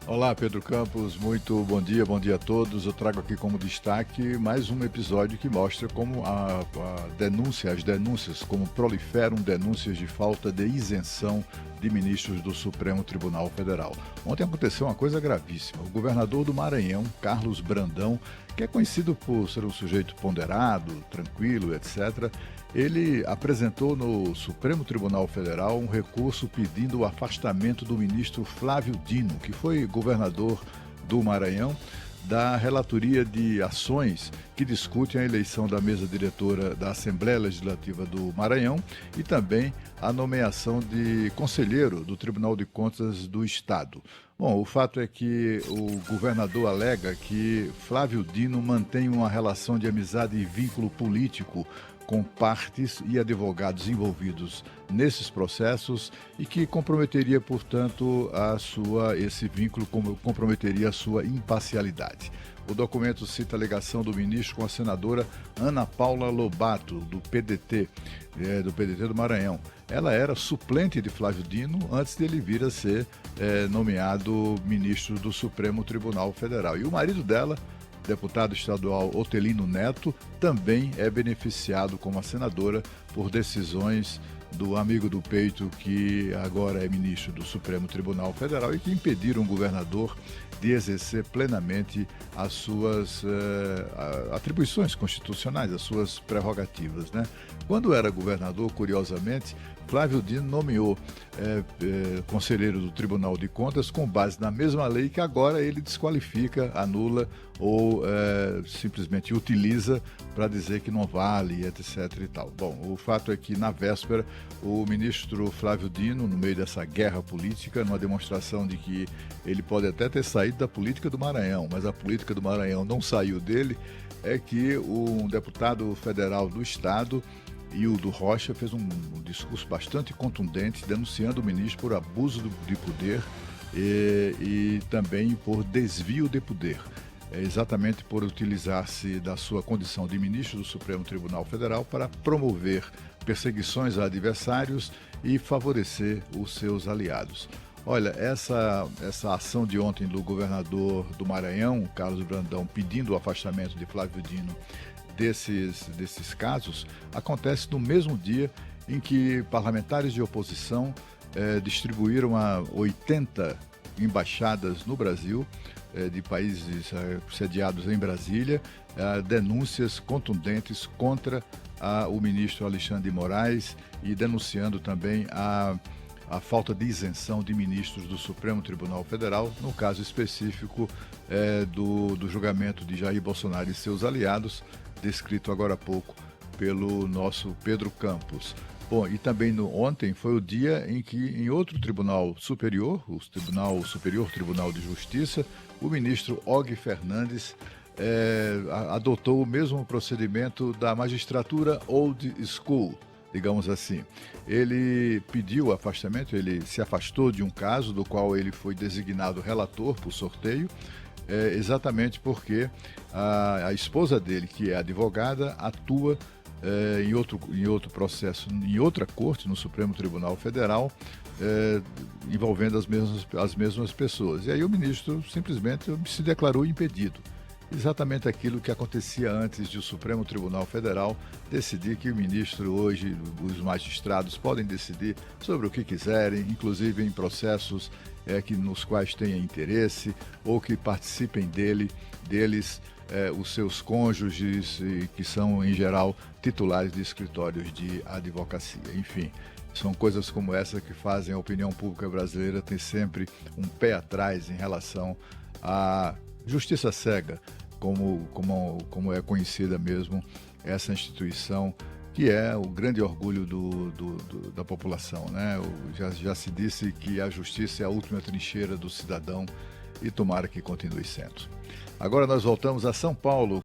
Olá, Pedro Campos, muito bom dia a todos. Eu trago aqui como destaque mais um episódio que mostra como as denúncias, como proliferam denúncias de falta de isenção de ministros do Supremo Tribunal Federal. Ontem aconteceu uma coisa gravíssima. O governador do Maranhão, Carlos Brandão, que é conhecido por ser um sujeito ponderado, tranquilo, etc., ele apresentou no Supremo Tribunal Federal um recurso pedindo o afastamento do ministro Flávio Dino, que foi governador do Maranhão, da relatoria de ações que discutem a eleição da mesa diretora da Assembleia Legislativa do Maranhão e também a nomeação de conselheiro do Tribunal de Contas do Estado. Bom, o fato é que o governador alega que Flávio Dino mantém uma relação de amizade e vínculo político com partes e advogados envolvidos nesses processos e que comprometeria, portanto, esse vínculo comprometeria a sua imparcialidade. O documento cita a ligação do ministro com a senadora Ana Paula Lobato, do PDT do Maranhão. Ela era suplente de Flávio Dino antes de ele vir a ser nomeado ministro do Supremo Tribunal Federal. E o marido dela, deputado estadual Otelino Neto, também é beneficiado como a senadora por decisões do amigo do peito, que agora é ministro do Supremo Tribunal Federal e que impediram o governador de exercer plenamente as suas atribuições constitucionais, as suas prerrogativas, né? Quando era governador, curiosamente, Flávio Dino nomeou conselheiro do Tribunal de Contas com base na mesma lei que agora ele desqualifica, anula ou simplesmente utiliza para dizer que não vale, etc. e tal. Bom, o fato é que na véspera o ministro Flávio Dino, no meio dessa guerra política, numa demonstração de que ele pode até ter saído da política do Maranhão, mas a política do Maranhão não saiu dele, é que um deputado federal do Estado, Hildo Rocha, fez um discurso bastante contundente denunciando o ministro por abuso de poder e também por desvio de poder. Exatamente por utilizar-se da sua condição de ministro do Supremo Tribunal Federal para promover perseguições a adversários e favorecer os seus aliados. Olha, essa ação de ontem do governador do Maranhão, Carlos Brandão, pedindo o afastamento de Flávio Dino desses casos, acontece no mesmo dia em que parlamentares de oposição distribuíram a 80 embaixadas no Brasil, de países sediados em Brasília, denúncias contundentes contra o ministro Alexandre de Moraes e denunciando também a falta de isenção de ministros do Supremo Tribunal Federal, no caso específico do julgamento de Jair Bolsonaro e seus aliados, descrito agora há pouco pelo nosso Pedro Campos. Bom, e também ontem foi o dia em que, em outro tribunal superior, o Superior Tribunal de Justiça, o ministro Og Fernandes adotou o mesmo procedimento da magistratura old school, digamos assim. Ele pediu o afastamento, ele se afastou de um caso do qual ele foi designado relator por sorteio, exatamente porque a esposa dele, que é advogada, atua em outro processo, em outra corte, no Supremo Tribunal Federal, envolvendo as mesmas pessoas. E aí o ministro simplesmente se declarou impedido. Exatamente aquilo que acontecia antes de o Supremo Tribunal Federal decidir que o ministro hoje, os magistrados podem decidir sobre o que quiserem, inclusive em processos nos quais tenha interesse ou que participem deles os seus cônjuges, que são, em geral, titulares de escritórios de advocacia. Enfim, são coisas como essa que fazem a opinião pública brasileira ter sempre um pé atrás em relação à justiça cega, como é conhecida mesmo essa instituição, que é o grande orgulho da população, né? Já se disse que a justiça é a última trincheira do cidadão e tomara que continue sendo. Agora nós voltamos a São Paulo.